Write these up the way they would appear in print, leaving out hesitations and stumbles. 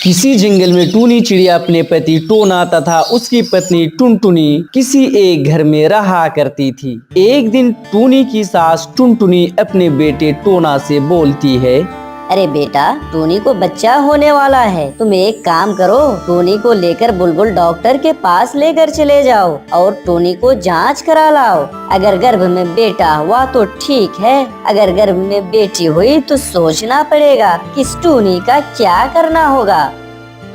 किसी जंगल में टूनी चिड़िया अपने पति टोना तथा उसकी पत्नी टुनटुनी किसी एक घर में रहा करती थी। एक दिन टूनी की सास टुनटुनी अपने बेटे टोना से बोलती है, अरे बेटा, टोनी को बच्चा होने वाला है। तुम एक काम करो, टोनी को लेकर बुलबुल डॉक्टर के पास लेकर चले जाओ और टोनी को जांच करा लाओ। अगर गर्भ में बेटा हुआ तो ठीक है, अगर गर्भ में बेटी हुई तो सोचना पड़ेगा कि इस टोनी का क्या करना होगा।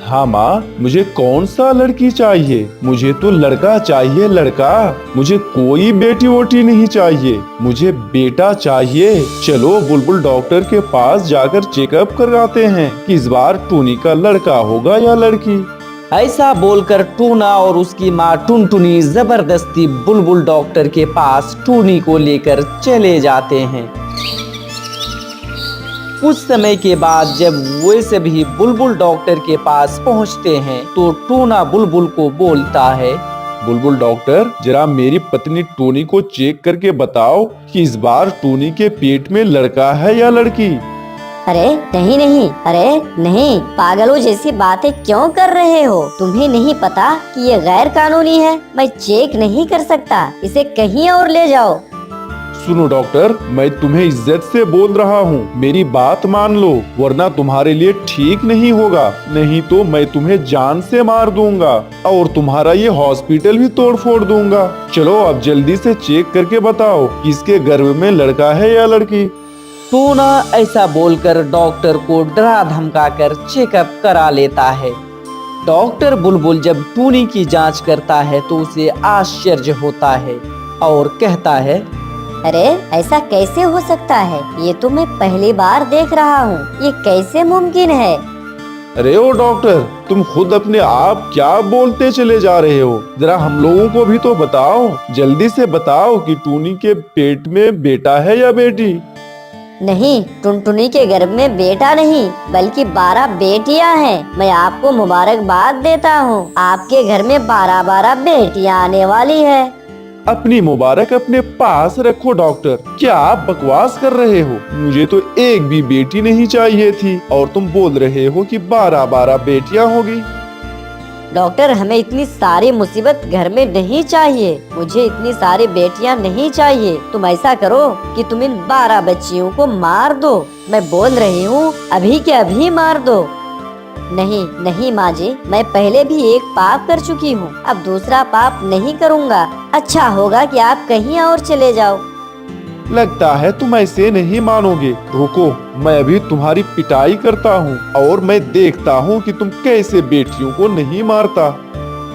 हाँ माँ, मुझे कौन सा लड़की चाहिए? मुझे तो लड़का चाहिए, लड़का। मुझे कोई बेटी वोटी नहीं चाहिए, मुझे बेटा चाहिए। चलो बुलबुल डॉक्टर के पास जाकर चेकअप करवाते हैं कि इस बार टूनी का लड़का होगा या लड़की। ऐसा बोलकर टूना और उसकी माँ टुनटुनी जबरदस्ती बुलबुल डॉक्टर के पास टूनी को लेकर चले जाते हैं। कुछ समय के बाद जब वे सभी बुलबुल डॉक्टर के पास पहुंचते हैं तो टूना बुलबुल को बोलता है, बुलबुल डॉक्टर, जरा मेरी पत्नी टोनी को चेक करके बताओ कि इस बार टोनी के पेट में लड़का है या लड़की। अरे नहीं, अरे नहीं, पागलों जैसी बातें क्यों कर रहे हो? तुम्हें नहीं पता कि ये गैर कानूनी है? मैं चेक नहीं कर सकता, इसे कहीं और ले जाओ। सुनो डॉक्टर, मैं तुम्हें इज्जत से बोल रहा हूँ, मेरी बात मान लो, वरना तुम्हारे लिए ठीक नहीं होगा। नहीं तो मैं तुम्हें जान से मार दूंगा और तुम्हारा ये हॉस्पिटल भी तोड़ फोड़ दूंगा। चलो अब जल्दी से चेक करके बताओ कि इसके गर्भ में लड़का है या लड़की। टूना ऐसा बोलकर डॉक्टर को डरा धमका कर चेकअप करा लेता है। डॉक्टर बुलबुल जब टूनी की जांच करता है तो उसे आश्चर्य होता है और कहता है, अरे ऐसा कैसे हो सकता है? ये तो मैं पहली बार देख रहा हूँ, ये कैसे मुमकिन है? अरे ओ डॉक्टर, तुम खुद अपने आप क्या बोलते चले जा रहे हो? जरा हम लोगों को भी तो बताओ, जल्दी से बताओ कि टूनी के पेट में बेटा है या बेटी। नहीं, टुनटुनी के गर्भ में बेटा नहीं बल्कि 12 बेटियां हैं। मैं आपको मुबारकबाद देता हूँ, आपके घर में 12 बेटियां आने वाली है। अपनी मुबारक अपने पास रखो डॉक्टर, क्या आप बकवास कर रहे हो? मुझे तो एक भी बेटी नहीं चाहिए थी और तुम बोल रहे हो कि 12 बेटियां होगी। डॉक्टर, हमें इतनी सारी मुसीबत घर में नहीं चाहिए, मुझे इतनी सारी बेटियां नहीं चाहिए। तुम ऐसा करो कि तुम इन 12 बच्चियों को मार दो। मैं बोल रही हूँ, अभी के अभी मार दो। नहीं माँ जी, मैं पहले भी एक पाप कर चुकी हूँ, अब दूसरा पाप नहीं करूँगा। अच्छा होगा कि आप कहीं और चले जाओ। लगता है तुम ऐसे नहीं मानोगे। रुको, मैं अभी तुम्हारी पिटाई करता हूँ और मैं देखता हूँ कि तुम कैसे बेटियों को नहीं मारता।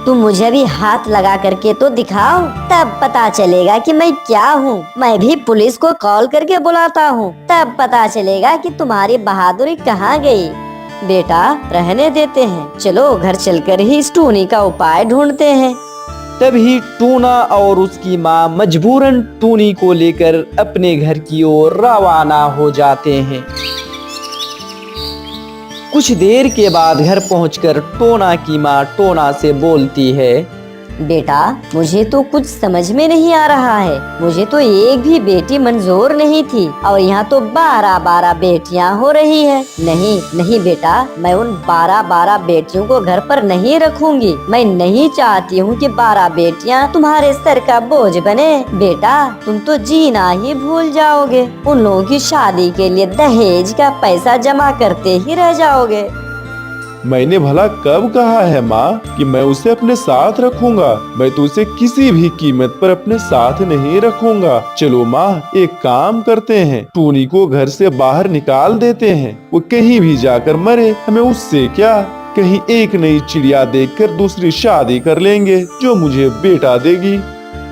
तुम मुझे भी हाथ लगा करके तो दिखाओ, तब पता चलेगा कि मैं क्या हूँ। मैं भी पुलिस को कॉल करके बुलाता हूँ, तब पता चलेगा कि तुम्हारी बहादुरी कहाँ गई। बेटा, रहने देते हैं, चलो घर चलकर ही इस टूनी का उपाय ढूंढते हैं। तभी टूना और उसकी माँ मजबूरन टूनी को लेकर अपने घर की ओर रवाना हो जाते हैं। कुछ देर के बाद घर पहुंचकर टोना की माँ टोना से बोलती है, बेटा, मुझे तो कुछ समझ में नहीं आ रहा है। मुझे तो एक भी बेटी मंजूर नहीं थी और यहाँ तो 12 बेटियाँ हो रही है। नहीं बेटा, मैं उन 12 बेटियों को घर पर नहीं रखूंगी। मैं नहीं चाहती हूँ कि 12 बेटियाँ तुम्हारे सर का बोझ बने। बेटा, तुम तो जीना ही भूल जाओगे। उन लोगों की शादी के लिए दहेज का पैसा जमा करते ही रह जाओगे। मैंने भला कब कहा है माँ कि मैं उसे अपने साथ रखूंगा? मैं तो उसे किसी भी कीमत पर अपने साथ नहीं रखूंगा। चलो माँ, एक काम करते हैं, टूनी को घर से बाहर निकाल देते हैं। वो कहीं भी जाकर मरे, हमें उससे क्या। कहीं एक नई चिड़िया देखकर दूसरी शादी कर लेंगे जो मुझे बेटा देगी।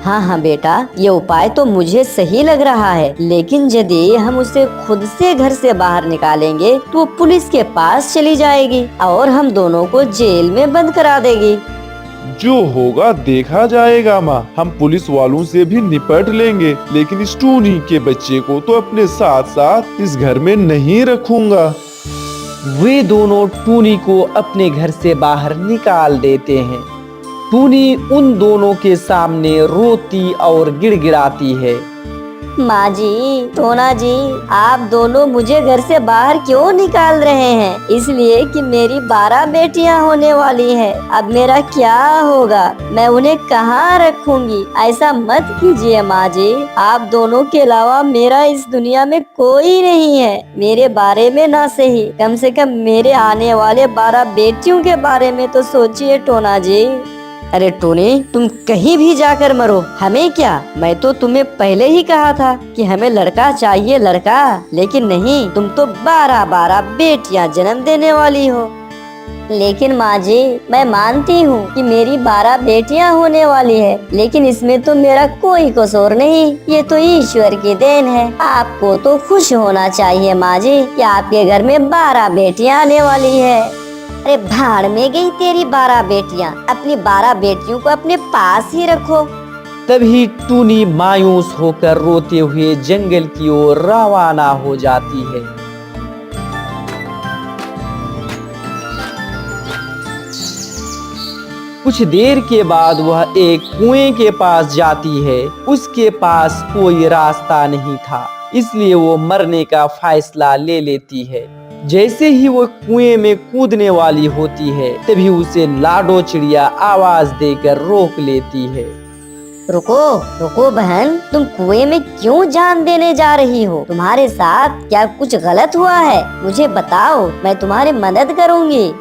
हाँ बेटा, ये उपाय तो मुझे सही लग रहा है, लेकिन यदि हम उसे खुद से घर से बाहर निकालेंगे तो वो पुलिस के पास चली जाएगी और हम दोनों को जेल में बंद करा देगी। जो होगा देखा जाएगा माँ, हम पुलिस वालों से भी निपट लेंगे, लेकिन इस टूनी के बच्चे को तो अपने साथ साथ इस घर में नहीं रखूंगा। वे दोनों टूनी को अपने घर से बाहर निकाल देते हैं। टूनी उन दोनों के सामने रोती और गिड़गिड़ाती है, माँ जी, टोना जी, आप दोनों मुझे घर से बाहर क्यों निकाल रहे हैं? इसलिए कि मेरी 12 बेटियां होने वाली है। अब मेरा क्या होगा? मैं उन्हें कहाँ रखूंगी? ऐसा मत कीजिए माँ जी। आप दोनों के अलावा मेरा इस दुनिया में कोई नहीं है। मेरे बारे में ना सही, कम से कम मेरे आने वाले 12 बेटियों के बारे में तो सोचिए टोना जी। अरे टोनी, तुम कहीं भी जाकर मरो, हमें क्या? मैं तो तुम्हें पहले ही कहा था कि हमें लड़का चाहिए, लड़का। लेकिन नहीं, तुम तो 12 बेटियां जन्म देने वाली हो। लेकिन माँ जी, मैं मानती हूँ कि मेरी 12 बेटियां होने वाली है, लेकिन इसमें तो मेरा कोई कसूर नहीं। ये तो ईश्वर की देन है। आपको तो खुश होना चाहिए माँ जी कि आपके घर में 12 बेटियां आने वाली है। अरे भाड़ में गई तेरी 12 बेटियां। अपनी 12 बेटियों को अपने पास ही रखो। तभी टूनी मायूस होकर रोते हुए जंगल की ओर रवाना हो जाती है। कुछ देर के बाद वह एक कुएं के पास जाती है। उसके पास कोई रास्ता नहीं था, इसलिए वो मरने का फैसला ले लेती है। जैसे ही वो कुएं में कूदने वाली होती है, तभी उसे लाडो चिड़िया आवाज देकर रोक लेती है। रुको रुको बहन, तुम कुएं में क्यों जान देने जा रही हो? तुम्हारे साथ क्या कुछ गलत हुआ है? मुझे बताओ, मैं तुम्हारी मदद करूंगी।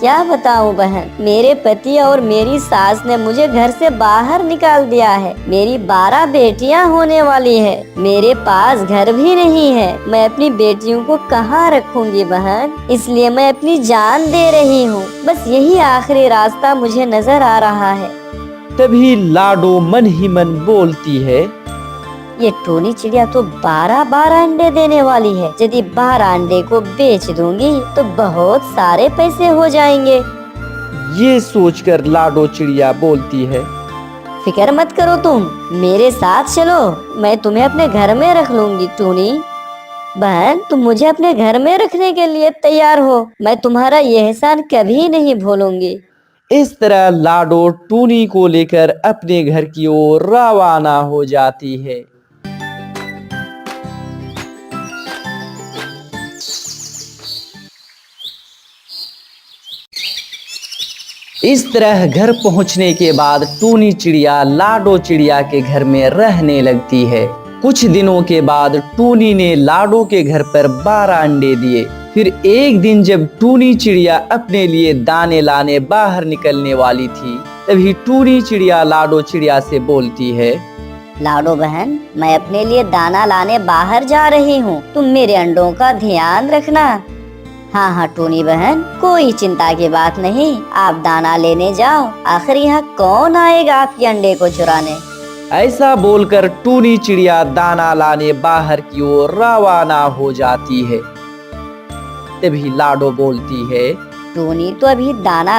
क्या बताऊं बहन, मेरे पति और मेरी सास ने मुझे घर से बाहर निकाल दिया है। मेरी 12 बेटियां होने वाली है। मेरे पास घर भी नहीं है। मैं अपनी बेटियों को कहाँ रखूंगी बहन? इसलिए मैं अपनी जान दे रही हूँ। बस यही आखिरी रास्ता मुझे नजर आ रहा है। तभी लाडो मन ही मन बोलती है, ये टोनी चिड़िया तो 12 अंडे देने वाली है। यदि 12 अंडे को बेच दूंगी तो बहुत सारे पैसे हो जाएंगे। ये सोचकर लाडो चिड़िया बोलती है, फिक्र मत करो, तुम मेरे साथ चलो। मैं तुम्हें अपने घर में रख लूंगी। टोनी बहन, तुम मुझे अपने घर में रखने के लिए तैयार हो? मैं तुम्हारा ये एहसान कभी नहीं भूलूंगी। इस तरह लाडो टूनी को लेकर अपने घर की ओर रवाना हो जाती है। इस तरह घर पहुंचने के बाद टूनी चिड़िया लाडो चिड़िया के घर में रहने लगती है। कुछ दिनों के बाद टूनी ने लाडो के घर पर 12 अंडे दिए। फिर एक दिन जब टूनी चिड़िया अपने लिए दाने लाने बाहर निकलने वाली थी, तभी टूनी चिड़िया लाडो चिड़िया से बोलती है, लाडो बहन, मैं अपने लिए दाना लाने बाहर जा रही हूँ। तुम मेरे अंडों का ध्यान रखना। हाँ हाँ टूनी बहन, कोई चिंता की बात नहीं। आप दाना लेने जाओ। आखिर यहाँ कौन आएगा आपके अंडे को चुराने? ऐसा बोलकर टूनी चिड़िया दाना लाने बाहर की ओर रवाना हो जाती है। तभी लाडो बोलती है, टूनी तो अभी दाना